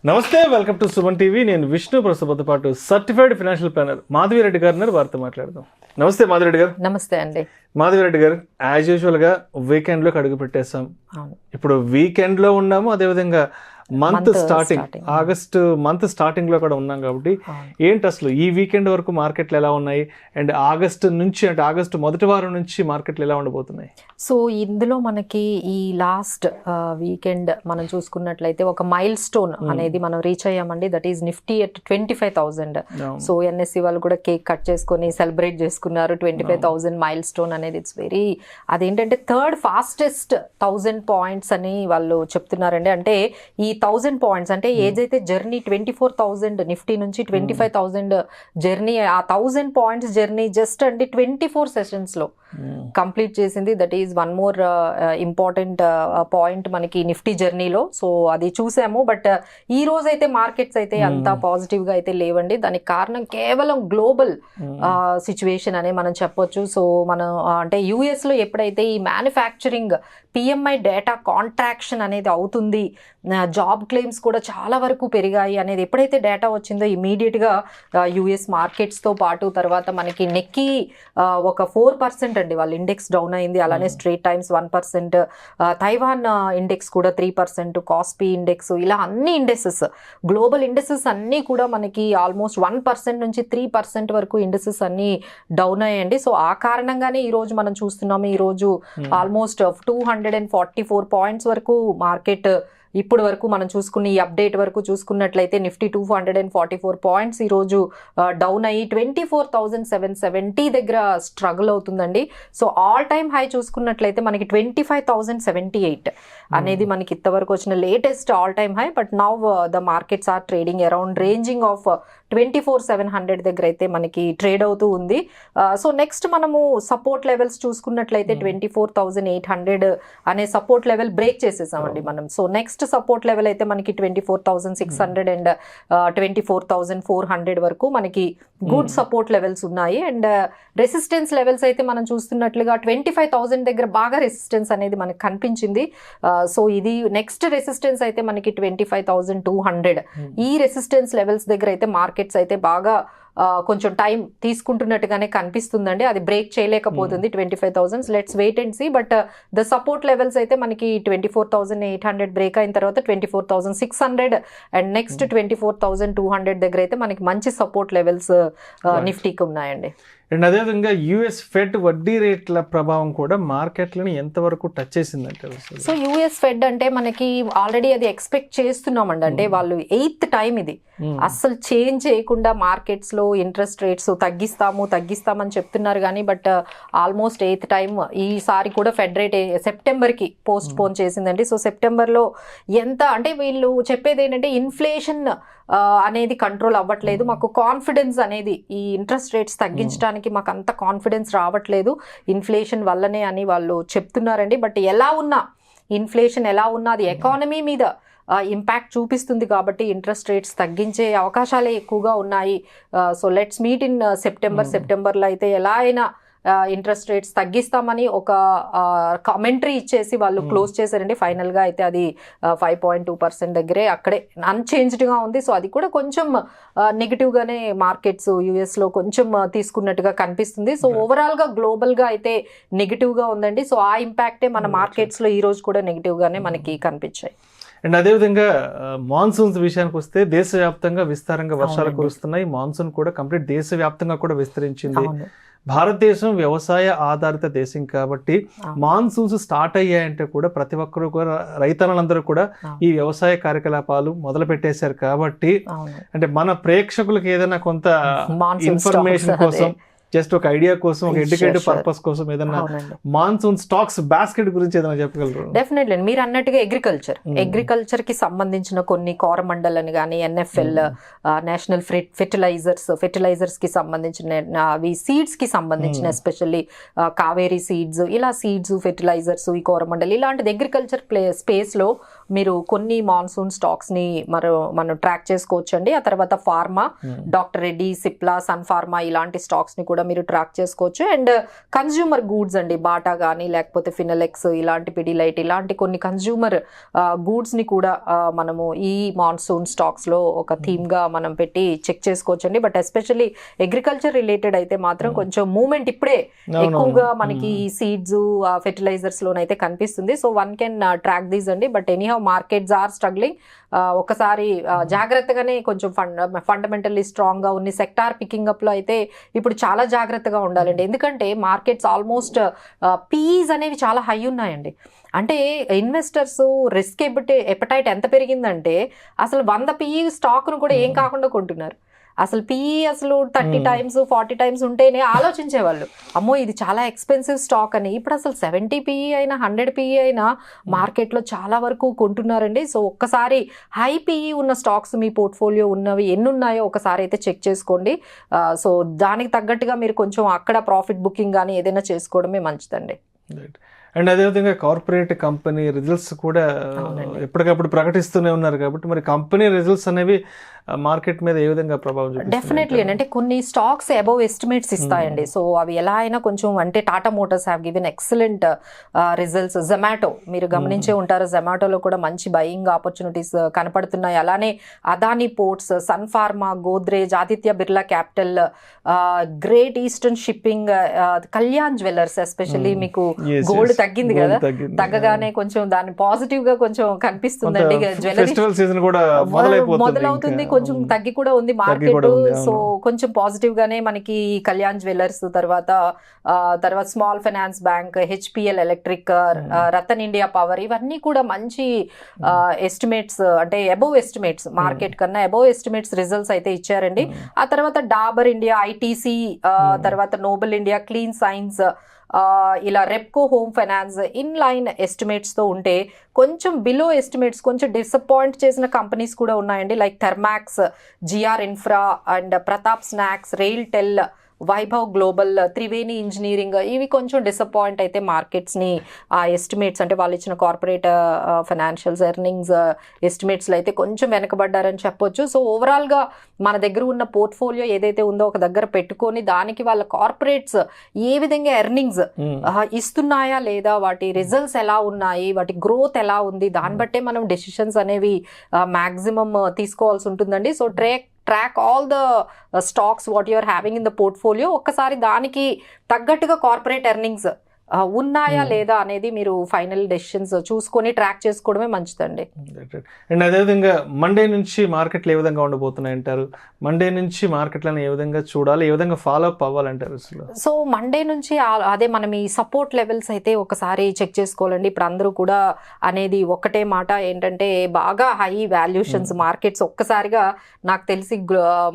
నమస్తే, welcome to Suman TV. నేను విష్ణు, ప్రస్తుతంతో పాటు సర్టిఫైడ్ ఫైనాన్షియల్ ప్లానర్ మాధవిరెడ్డి గారు ఉన్నారు. వారితో మాట్లాడదాం. నమస్తే మాధవిరెడ్డి గారు. నమస్తే అండి. మాధవిరెడ్డి గారు, యాజ్ యూజువల్గా వీకెండ్లోకి అడుగు పెట్టేస్తాం. ఇప్పుడు వీకెండ్లో ఉన్నాము, అదేవిధంగా మంత్ స్టార్టింగ్ ఆగస్టు మంత్ స్టార్టింగ్లో కూడా ఉన్నాం కాబట్టి ఏంటి అసలు ఈ వీకెండ్ వరకు మార్కెట్లు ఎలా ఉన్నాయి, అండ్ ఆగస్టు నుంచి అంటే ఆగస్టు మొదటి వారం నుంచి మార్కెట్లు ఎలా ఉండబోతున్నాయి? సో ఇందులో మనకి ఈ లాస్ట్ వీకెండ్ మనం చూసుకున్నట్లయితే ఒక మైల్ స్టోన్ అనేది మనం రీచ్ అయ్యామండి. That is Nifty at 25,000. So NSC వాళ్ళు కూడా కేక్ కట్ చేసుకొని సెలబ్రేట్ చేసుకున్నారు. 25,000 మైల్ స్టోన్ అనేది ఇట్స్ వెరీ, అదేంటంటే థర్డ్ ఫాస్టెస్ట్ 1000 పాయింట్స్ అని వాళ్ళు చెప్తున్నారండి. అంటే ఈ 1000 పాయింట్స్ అంటే ఏదైతే జర్నీ 24,000 నిఫ్టీ నుంచి 25,000 జర్నీ, ఆ 1000 పాయింట్స్ జర్నీ జస్ట్ అంటే 24 సెషన్స్లో కంప్లీట్ చేసింది. That is one more important point మనకి నిఫ్టీ జర్నీలో. సో అది చూసాము. బట్ ఈ రోజు అయితే మార్కెట్స్ అయితే అంత పాజిటివ్గా అయితే లేవండి. దానికి కారణం కేవలం గ్లోబల్ సిచ్యువేషన్ అనే మనం చెప్పొచ్చు. సో మనం అంటే యూఎస్లో ఎప్పుడైతే ఈ మ్యానుఫ్యాక్చరింగ్ పిఎంఐ డేటా కాంట్రాక్షన్ అనేది అవుతుంది, జాబ్ క్లెయిమ్స్ కూడా చాలా వరకు పెరిగాయి అనేది ఎప్పుడైతే డేటా వచ్చిందో ఇమీడియట్గా యూఎస్ మార్కెట్స్తో పాటు తర్వాత మనకి నెక్కి ఒక 4% అండి వాళ్ళ ఇండెక్స్ డౌన్ అయింది. అలానే స్ట్రేట్ టైమ్స్ 1%, తైవాన్ ఇండెక్స్ కూడా 3%, కాస్పీ ఇండెక్స్, ఇలా అన్ని ఇండెక్సెస్ గ్లోబల్ ఇండెక్సెస్ అన్నీ కూడా మనకి ఆల్మోస్ట్ 1% నుంచి 3% వరకు ఇండెక్సెస్ అన్నీ డౌన్ అయ్యాయండి. సో ఆ కారణంగానే ఈరోజు మనం చూస్తున్నాము. ఈరోజు ఆల్మోస్ట్ 244 పాయింట్స్ వరకు మార్కెట్ ఇప్పుడు వరకు మనం చూసుకున్న ఈ అప్డేట్ వరకు చూసుకున్నట్లయితే నిఫ్టీ 244 పాయింట్స్ ఈరోజు డౌన్ అయ్యి 24,770 దగ్గర స్ట్రగుల్ అవుతుందండి. సో ఆల్ టైమ్ హై చూసుకున్నట్లయితే మనకి 25,078 అనేది మనకి ఇంతవరకు వచ్చిన latest all time high. But now the markets are trading around ranging of 24,700 దగ్గర అయితే మనకి ట్రేడ్ అవుతూ ఉంది. సో నెక్స్ట్ మనము సపోర్ట్ లెవెల్స్ చూసుకున్నట్లయితే 24,800 అనే సపోర్ట్ లెవెల్ బ్రేక్ చేసేసామండి మనం. సో నెక్స్ట్ సపోర్ట్ లెవెల్ అయితే మనకి 24,600 అండ్ 24,400 వరకు మనకి గుడ్ సపోర్ట్ లెవెల్స్ ఉన్నాయి. అండ్ రెసిస్టెన్స్ లెవెల్స్ అయితే మనం చూస్తున్నట్లుగా 25,000 దగ్గర బాగా రెసిస్టెన్స్ అనేది మనకి కనిపించింది. సో ఇది నెక్స్ట్ రెసిస్టెన్స్ అయితే మనకి 25,200. ఈ రెసిస్టెన్స్ లెవెల్స్ దగ్గర అయితే మార్కెట్స్ అయితే బాగా కొంచెం టైం తీసుకుంటున్నట్టుగానే కనిపిస్తుందండి. అది బ్రేక్ చేయలేకపోతుంది 25,000. Let's wait and see. But the support levels అయితే మనకి 24,800 బ్రేక్ అయిన తర్వాత 24,600 అండ్ నెక్స్ట్ 24,200 దగ్గర అయితే మనకి మంచి సపోర్ట్ లెవెల్స్ నిఫ్టీకి ఉన్నాయండి. అండ్ అదేవిధంగా యుఎస్ ఫెడ్ వడ్డీ రేట్ల ప్రభావం కూడా మార్కెట్లను ఎంతవరకు టచ్ చేసిందంటే? సో యుఎస్ ఫెడ్ అంటే మనకి ఆల్రెడీ అది ఎక్స్పెక్ట్ చేస్తున్నామండి. అంటే వాళ్ళు 8th టైం ఇది అస్సలు చేంజ్ చేయకుండా మార్కెట్స్లో ఇంట్రెస్ట్ రేట్స్ తగ్గిస్తామని చెప్తున్నారు కానీ బట్ ఆల్మోస్ట్ 8th టైం ఈసారి కూడా ఫెడ్ రేట్ సెప్టెంబర్కి పోస్ట్ పోన్ చేసిందండి. సో సెప్టెంబర్లో ఎంత అంటే వీళ్ళు చెప్పేది ఏంటంటే ఇన్ఫ్లేషన్ అనేది కంట్రోల్ అవ్వట్లేదు, మాకు కాన్ఫిడెన్స్ అనేది ఈ ఇంట్రెస్ట్ రేట్స్ తగ్గించడానికి మాకు అంత కాన్ఫిడెన్స్ రావట్లేదు ఇన్ఫ్లేషన్ వల్లనే అని వాళ్ళు చెప్తున్నారండి. బట్ ఇన్ఫ్లేషన్ ఎలా ఉన్నా అది ఎకానమీ మీద ఇంపాక్ట్ చూపిస్తుంది కాబట్టి ఇంట్రెస్ట్ రేట్స్ తగ్గించే అవకాశాలే ఎక్కువగా ఉన్నాయి. సో లెట్స్ మీట్ ఇన్ సెప్టెంబర్లో అయితే ఎలా అయినా ఇంట్రెస్ట్ రేట్స్ తగ్గిస్తామని ఒక కామెంటరీ ఇచ్చేసి వాళ్ళు క్లోజ్ చేశారండి. ఫైనల్గా అయితే అది 5.2% దగ్గరే అక్కడే అన్చేంజ్డ్గా ఉంది. సో అది కూడా కొంచెం నెగిటివ్గానే మార్కెట్స్ యూఎస్లో కొంచెం తీసుకున్నట్టుగా కనిపిస్తుంది. సో ఓవరాల్గా గ్లోబల్గా అయితే నెగిటివ్గా ఉందండి. సో ఆ ఇంపాక్టే మన మార్కెట్స్లో ఈ రోజు కూడా నెగిటివ్గానే మనకి కనిపించాయి. అండ్ అదేవిధంగా మాన్సూన్స్ విషయానికి వస్తే దేశవ్యాప్తంగా విస్తారంగా వర్షాలు కురుస్తున్నాయి. మాన్సూన్ కూడా కంప్లీట్ దేశవ్యాప్తంగా కూడా విస్తరించింది. భారతదేశం వ్యవసాయ ఆధారిత దేశం కాబట్టి మాన్సూన్స్ స్టార్ట్ అయ్యాయంటే కూడా ప్రతి ఒక్కరు కూడా రైతన్నలందరూ కూడా ఈ వ్యవసాయ కార్యకలాపాలు మొదలు పెట్టేశారు. కాబట్టి అంటే మన ప్రేక్షకులకు ఏదైనా కొంత ఇన్ఫర్మేషన్ కోసం, జస్ట్ ఒక ఐడియా కోసం, ఒక ఎడ్యుకేటివ్ పర్పస్ కోసం ఏదైనా మాన్సూన్ స్టాక్స్ బాస్కెట్ గురించి ఏదైనా చెప్పగలరు? డెఫినెట్లీ మీరు అన్నట్టుగా అగ్రికల్చర్ కి సంబంధించిన కొన్ని కోరమండల్ అని కానీ ఎన్ఎఫ్ఎల్ నేషనల్ ఫెర్టిలైజర్స్ కి సంబంధించిన అవి సీడ్స్ కి సంబంధించిన ఎస్పెషల్లీ కావేరీ సీడ్స్, ఇలా సీడ్స్ ఫెర్టిలైజర్స్ ఈ కోరమండల్ ఇలాంటిది అగ్రికల్చర్ స్పేస్ లో మీరు కొన్ని మాన్సూన్ స్టాక్స్ ని మనం ట్రాక్ చేసుకోవచ్చు అండి. ఆ తర్వాత pharma, doctor Reddy, Cipla, Sun Pharma ఇలాంటి స్టాక్స్ ని కూడా కూడా మీరు ట్రాక్ చేసుకోవచ్చు. అండ్ కన్జ్యూమర్ గూడ్స్ అండి, బాటా కానీ లేకపోతే ఫినలెక్స్, ఇలాంటి పిడిలైట్, ఇలాంటి కొన్ని కన్జ్యూమర్ గూడ్స్ ని కూడా మనము ఈ మాన్సూన్ స్టాక్స్ లో ఒక థీమ్ గా మనం పెట్టి చెక్ చేసుకోవచ్చు అండి. బట్ ఎస్పెషల్లీ అగ్రికల్చర్ రిలేటెడ్ అయితే మాత్రం కొంచెం మూవ్మెంట్ ఇప్పుడే ఎక్కువగా మనకి సీడ్స్ ఫెర్టిలైజర్స్ లోనైతే కనిపిస్తుంది. So one can track these అండి. But anyhow markets are struggling. ఒకసారి జాగ్రత్తగానే కొంచెం ఫండమెంటల్లీ స్ట్రాంగ్ గా ఉన్న సెక్టార్ పికింగ్ అప్ లో అయితే ఇప్పుడు చాలా జాగ్రత్తగా ఉండాలండి. ఎందుకంటే మార్కెట్స్ ఆల్మోస్ట్ పీఈస్ అనేవి చాలా హై ఉన్నాయండి. అంటే ఇన్వెస్టర్స్ రిస్క్ ఎపటైట్ ఎంత పెరిగిందంటే అసలు 100 PE స్టాక్ ను కూడా ఏం కాకుండా కొంటున్నారు. అసలు పిఈ అసలు 30 times 40 times ఉంటేనే ఆలోచించేవాళ్ళు, అమ్మో ఇది చాలా ఎక్స్పెన్సివ్ స్టాక్ అని. ఇప్పుడు అసలు 70 PE అయినా 100 PE అయినా మార్కెట్లో చాలా వరకు కొంటున్నారండి. సో ఒక్కసారి హై పిఈ ఉన్న స్టాక్స్ మీ పోర్ట్ఫోలియో ఉన్నవి ఎన్ని ఉన్నాయో ఒకసారి అయితే చెక్ చేసుకోండి. సో దానికి తగ్గట్టుగా మీరు కొంచెం అక్కడ ప్రాఫిట్ బుకింగ్ కానీ ఏదైనా చేసుకోవడమే మంచిదండి. అండ్ అదేవిధంగా కార్పొరేట్ కంపెనీ రిజల్ట్స్ కూడా ఎప్పటికప్పుడు ప్రకటిస్తూనే ఉన్నారు కాబట్టి మరి కంపెనీ రిజల్ట్స్ అనేవి మార్కెట్ మీద ఏ విధంగా ప్రభావం చూపిస్తాయి? డెఫినెట్లీ అంటే కొన్ని స్టాక్స్ అబౌవ్ ఎస్టిమేట్స్ ఇస్తాయండి. సో అవి ఎలా అయినా కొంచెం అంటే Tata Motors have given excellent results. Zomato మీరు గమనించే ఉంటారు, జొమాటోలో కూడా మంచి బయింగ్ ఆపర్చునిటీస్ కనపడుతున్నాయి. అలానే Adani Ports, Sun Pharma, Godrej, Aditya Birla Capital, Great Eastern Shipping, Kalyan Jewellers. Especially మీకు గోల్డ్ తగ్గింది కదా, తగ్గగానే కొంచెం దాన్ని పాజిటివ్ గా కొంచెం కనిపిస్తుందండి. జ్యువెలరీ మొదలవుతుంది, కొంచెం తగ్గి కూడా ఉంది మార్కెట్. సో కొంచెం పాజిటివ్ గానే మనకి కళ్యాణ్ జ్యువెలర్స్, తర్వాత small finance bank, HPL Electric, Ratan India Power, ఇవన్నీ కూడా మంచి ఎస్టిమేట్స్ అంటే అబౌవ్ ఎస్టిమేట్స్, మార్కెట్ కన్నా అబౌవ్ ఎస్టిమేట్స్ రిజల్ట్స్ అయితే ఇచ్చారండి. ఆ తర్వాత డాబర్ ఇండియా, ఐటీసీ, తర్వాత నోబెల్ ఇండియా, క్లీన్ సైన్స్, ఇలా Repco Home Finance in line estimates తో ఉంటే కొంచెం బిలో ఎస్టిమేట్స్ కొంచెం డిసప్పాయింట్ చేసిన కంపెనీస్ కూడా ఉన్నాయండి. Like Thermax, GR Infra and Pratap Snacks, RailTel, Vaibhav Global, Triveni engineering, ఇవి కొంచెం డిసప్పాయింట్ అయితే మార్కెట్స్ని ఆ ఎస్టిమేట్స్ అంటే వాళ్ళు ఇచ్చిన కార్పొరేట్ ఫైనాన్షియల్స్ ఎర్నింగ్స్ ఎస్టిమేట్స్లో అయితే కొంచెం వెనకబడ్డారని చెప్పొచ్చు. సో ఓవరాల్గా మన దగ్గర ఉన్న పోర్ట్ఫోలియో ఏదైతే ఉందో ఒక దగ్గర పెట్టుకొని దానికి వాళ్ళ కార్పొరేట్స్ ఏ విధంగా ఎర్నింగ్స్ ఇస్తున్నాయా లేదా, వాటి రిజల్ట్స్ ఎలా ఉన్నాయి, వాటి గ్రోత్ ఎలా ఉంది, దాన్ని బట్టే మనం డెసిషన్స్ అనేవి మ్యాక్సిమం తీసుకోవాల్సి ఉంటుందండి. So track all the stocks what you are having in the portfolio. ఒక్కసారి దానికి తగ్గట్టుగా కార్పొరేట్ ఎర్నింగ్స్ ఉన్నాయా లేదా అనేది మీరు ఫైనల్ డెసిషన్స్ చూసుకొని ట్రాక్ చేసుకోవడమే మంచిదండి. అండ్ అదేవిధంగా మండే నుంచి మార్కెట్లు ఏ విధంగా ఉండబోతున్నాయి అంటారు? మండే నుంచి మార్కెట్లను ఏ విధంగా చూడాలి, ఏ విధంగా ఫాలో అప్ అవ్వాలంటారు? సో మండే నుంచి అదే మనం ఈ సపోర్ట్ లెవెల్స్ అయితే ఒకసారి చెక్ చేసుకోవాలండి. ఇప్పుడు అందరూ కూడా అనేది ఒక్కటే మాట ఏంటంటే బాగా హై వాల్యుయేషన్స్ మార్కెట్స్ ఒక్కసారిగా నాకు తెలిసి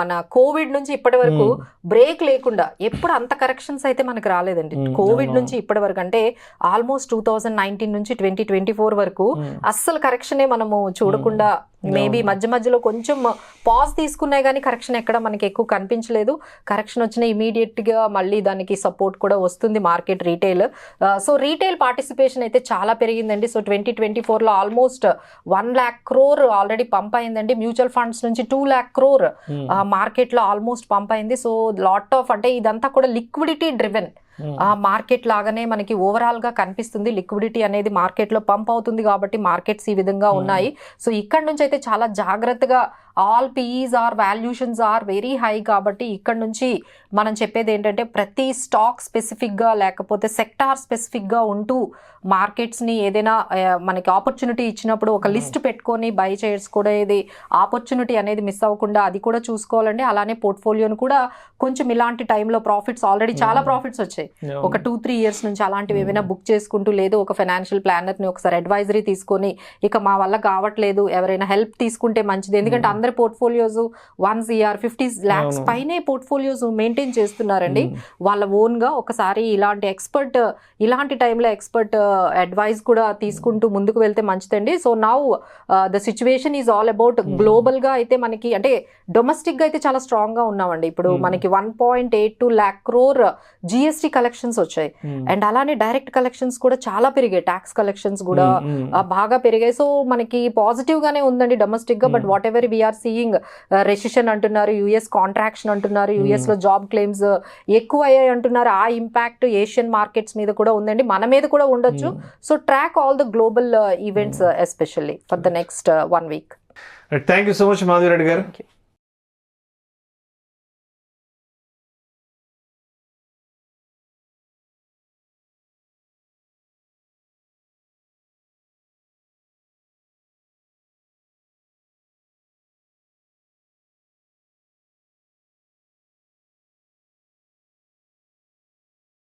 మన కోవిడ్ నుంచి ఇప్పటి వరకు బ్రేక్ లేకుండా ఎప్పుడు అంత కరెక్షన్స్ అయితే మనకు రాలేదండి. కోవిడ్ నుంచి ఇప్పటి వరకు అంటే ఆల్మోస్ట్ 2019 నుంచి 2024 వరకు అస్సలు కరెక్షనే మనము చూడకుండా మేబీ మధ్య మధ్యలో కొంచెం పాజ్ తీసుకున్నాయి కానీ కరెక్షన్ ఎక్కడ మనకి ఎక్కువ కనిపించలేదు. కరెక్షన్ వచ్చిన ఇమీడియట్ గా మళ్ళీ దానికి సపోర్ట్ కూడా వస్తుంది market retail. So retail participation అయితే చాలా పెరిగిందండి. సో 2024లో almost 1 lakh crore already pump అయిందండి. మ్యూచువల్ ఫండ్స్ నుంచి 2 lakh crore మార్కెట్ లో ఆల్మోస్ట్ పంప్ అయింది. సో లాట్ ఆఫ్ అంటే ఇదంతా కూడా లిక్విడిటీ డ్రివెన్ మార్కెట్ లాగానే మనకి ఓవరాల్ గా కనిపిస్తుంది. లిక్విడిటీ అనేది మార్కెట్ లో పంప్ అవుతుంది కాబట్టి మార్కెట్స్ ఈ విధంగా ఉన్నాయి. సో ఇక్కడ నుంచి అయితే చాలా జాగ్రత్తగా all PEs are valuations are very high కాబట్టి ఇక్కడ నుంచి మనం చెప్పేది ఏంటంటే ప్రతి స్టాక్ స్పెసిఫిక్గా లేకపోతే సెక్టార్ స్పెసిఫిక్గా ఉంటూ మార్కెట్స్ని ఏదైనా మనకి ఆపర్చునిటీ ఇచ్చినప్పుడు ఒక లిస్ట్ పెట్టుకొని బై చేసుకోవడేది ఆపర్చునిటీ అనేది మిస్ అవ్వకుండా అది కూడా చూసుకోవాలండి. అలానే పోర్ట్ఫోలియోని కూడా కొంచెం ఇలాంటి టైంలో ప్రాఫిట్స్ ఆల్రెడీ చాలా ప్రాఫిట్స్ వచ్చాయి ఒక 2-3 years నుంచి. అలాంటివి ఏమైనా బుక్ చేసుకుంటూ లేదు ఒక ఫైనాన్షియల్ ప్లానర్ని ఒకసారి అడ్వైజరీ తీసుకొని ఇక మా వల్ల కావట్లేదు ఎవరైనా హెల్ప్ తీసుకుంటే మంచిది. ఎందుకంటే అందరి పోర్ట్ఫోలియోస్ 1 CR 50 lakhs పైనే పోర్ట్ఫోలియోస్ మెయింటైన్ చేస్తున్నారండి వాళ్ళ ఓన్ గా. ఒకసారి ఇలాంటి టైంలో ఎక్స్పర్ట్ అడ్వైస్ కూడా తీసుకుంటూ ముందుకు వెళ్తే మంచిదండి. So now the situation is all about global గా అయితే మనకి అంటే డొమెస్టిక్ గా అయితే చాలా స్ట్రాంగ్ గా ఉన్నామండి. ఇప్పుడు మనకి 1.82 lakh crore GST కలెక్షన్స్ వచ్చాయి అండ్ అలానే డైరెక్ట్ కలెక్షన్స్ కూడా చాలా పెరిగాయి. ట్యాక్స్ కలెక్షన్స్ కూడా బాగా పెరిగాయి. సో మనకి పాజిటివ్ గానే ఉందండి డొమెస్టిక్ గా. But whatever we're we're seeing recession అంటున్నారు, యుఎస్ కాంట్రాక్షన్ అంటున్నారు, యుఎస్ లో జాబ్ క్లెయిమ్స్ ఎక్కువ అయ్యాయి అంటున్నారు. ఆ ఇంపాక్ట్ ఏషియన్ మార్కెట్స్ మీద కూడా ఉందండి, మన మీద కూడా ఉండొచ్చు. So track all the global events especially for the next 1 week. Thank you so much Madhavi Reddy గారు.